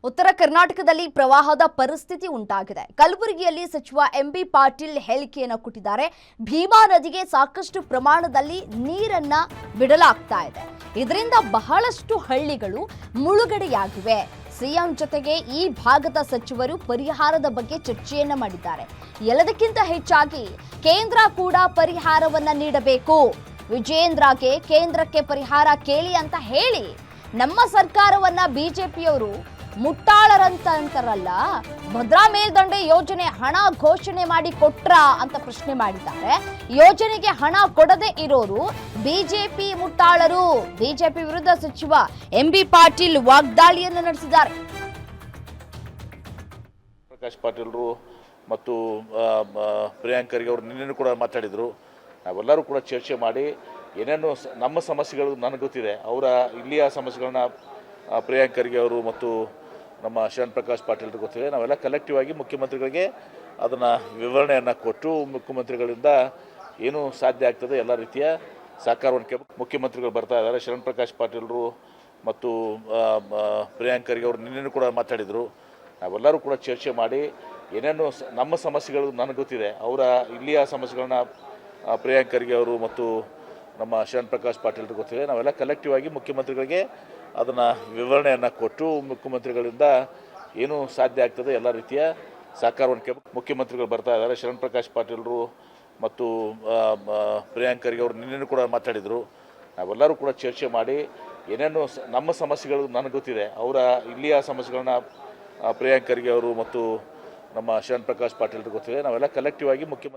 ಉತ್ತರ ಕರ್ನಾಟಕದಲ್ಲಿ ಪ್ರವಾಹದ ಪರಿಸ್ಥಿತಿ ಉಂಟಾಗಿದೆ. ಕಲಬುರಗಿಯಲ್ಲಿ ಸಚಿವ ಎಂಬಿ ಪಾಟೀಲ್ ಹೇಳಿಕೆಯನ್ನು ಕೊಟ್ಟಿದ್ದಾರೆ. ಭೀಮಾ ನದಿಗೆ ಸಾಕಷ್ಟು ಪ್ರಮಾಣದಲ್ಲಿ ನೀರನ್ನ ಬಿಡಲಾಗ್ತಾ ಇದೆ. ಇದರಿಂದ ಬಹಳಷ್ಟು ಹಳ್ಳಿಗಳು ಮುಳುಗಡೆಯಾಗಿವೆ. ಸಿಎಂ ಜೊತೆಗೆ ಈ ಭಾಗದ ಸಚಿವರು ಪರಿಹಾರದ ಬಗ್ಗೆ ಚರ್ಚೆಯನ್ನ ಮಾಡಿದ್ದಾರೆ. ಎಲ್ಲದಕ್ಕಿಂತ ಹೆಚ್ಚಾಗಿ ಕೇಂದ್ರ ಕೂಡ ಪರಿಹಾರವನ್ನ ನೀಡಬೇಕು. ವಿಜೇಂದ್ರಗೆ ಕೇಂದ್ರಕ್ಕೆ ಪರಿಹಾರ ಕೇಳಿ ಅಂತ ಹೇಳಿ ನಮ್ಮ ಸರ್ಕಾರವನ್ನ ಬಿಜೆಪಿಯವರು ಮುಟ್ಟಾಳರಂತ ಅಂತಾರಲ್ಲ, ಭದ್ರಾ ಮೇಲ್ದಂಡೆ ಯೋಜನೆ ಹಣ ಘೋಷಣೆ ಮಾಡಿ ಕೊಟ್ರ ಅಂತ ಪ್ರಶ್ನೆ ಮಾಡಿದ್ದಾರೆ. ಯೋಜನೆಗೆ ಹಣ ಕೊಡದೆ ಇರೋರು ಬಿಜೆಪಿ ಮುಟ್ಟಾಳರು. ಬಿಜೆಪಿ ವಿರುದ್ಧ ಸಚಿವ ಎಂಬಿ ಪಾಟೀಲ್ ವಾಗ್ದಾಳಿಯನ್ನು ನಡೆಸಿದ್ದಾರೆ. ಪ್ರಕಾಶ್ ಪಾಟೀಲ್ರು ಮತ್ತು ಪ್ರಿಯಾಂಕ್ ಖರ್ಗೆ ಅವರು ನಿನ್ನೆ ಕೂಡ ಮಾತಾಡಿದರು. ನಾವೆಲ್ಲರೂ ಕೂಡ ಚರ್ಚೆ ಮಾಡಿ ಏನೇನು ನಮ್ಮ ಸಮಸ್ಯೆಗಳು ನನಗೆ ಗೊತ್ತಿದೆ, ಅವರ ಇಲ್ಲಿಯ ಸಮಸ್ಯೆಗಳನ್ನ ಪ್ರಿಯಾಂಕ್ ಖರ್ಗೆ ಅವರು ಮತ್ತು ನಮ್ಮ ಶರಣ್ ಪ್ರಕಾಶ್ ಪಾಟೀಲ್ರು ಗೊತ್ತಿದೆ. ನಾವೆಲ್ಲ ಕಲೆಕ್ಟಿವ್ ಆಗಿ ಮುಖ್ಯಮಂತ್ರಿಗಳಿಗೆ ಅದನ್ನು ವಿವರಣೆಯನ್ನು ಕೊಟ್ಟು ಮುಖ್ಯಮಂತ್ರಿಗಳಿಂದ ಏನು ಸಾಧ್ಯ ಆಗ್ತದೆ ಎಲ್ಲ ರೀತಿಯ ಸಹಕಾರವನ್ನು ಮುಖ್ಯಮಂತ್ರಿಗಳು ಬರ್ತಾ ಇದ್ದಾರೆ. ಶರಣ್ ಪ್ರಕಾಶ್ ಪಾಟೀಲ್ರು ಮತ್ತು ಪ್ರಿಯಾಂಕ್ ಖರ್ಗೆ ಅವರು ನಿನ್ನೆ ಕೂಡ ಮಾತಾಡಿದರು. ನಾವೆಲ್ಲರೂ ಕೂಡ ಚರ್ಚೆ ಮಾಡಿ ಏನೇನು ನಮ್ಮ ಸಮಸ್ಯೆಗಳು ನನಗೆ ಗೊತ್ತಿದೆ, ಅವರ ಇಲ್ಲಿಯ ಸಮಸ್ಯೆಗಳನ್ನ ಪ್ರಿಯಾಂಕ್ ಖರ್ಗೆ ಅವರು ಮತ್ತು ನಮ್ಮ ಶರಣ್ ಪ್ರಕಾಶ್ ಪಾಟೀಲ್ರು ಗೊತ್ತಿದೆ. ನಾವೆಲ್ಲ ಕಲೆಕ್ಟಿವ್ ಆಗಿ ಮುಖ್ಯಮಂತ್ರಿಗಳಿಗೆ ಅದನ್ನು ವಿವರಣೆಯನ್ನು ಕೊಟ್ಟು ಮುಖ್ಯಮಂತ್ರಿಗಳಿಂದ ಏನು ಸಾಧ್ಯ ಆಗ್ತದೆ ಎಲ್ಲ ರೀತಿಯ ಸಹಕಾರವನ್ನು ಮುಖ್ಯಮಂತ್ರಿಗಳು ಬರ್ತಾ ಇದ್ದಾರೆ. ಶರಣ್ ಪ್ರಕಾಶ್ ಪಾಟೀಲ್ರು ಮತ್ತು ಪ್ರಿಯಾಂಕ್ ಖರ್ಗೆ ಅವರು ನಿನ್ನೆ ಕೂಡ ಮಾತಾಡಿದರು. ನಾವೆಲ್ಲರೂ ಕೂಡ ಚರ್ಚೆ ಮಾಡಿ ಏನೇನು ನಮ್ಮ ಸಮಸ್ಯೆಗಳು ನನಗೆ ಗೊತ್ತಿದೆ, ಅವರ ಇಲ್ಲಿಯ ಸಮಸ್ಯೆಗಳನ್ನ ಪ್ರಿಯಾಂಕ್ ಖರ್ಗೆ ಅವರು ಮತ್ತು ನಮ್ಮ ಶರಣ್ ಪ್ರಕಾಶ್ ಪಾಟೀಲ್ರು ಗೊತ್ತಿದೆ. ನಾವೆಲ್ಲ ಕಲೆಕ್ಟಿವ್ ಆಗಿ ಮುಖ್ಯಮಂತ್ರಿ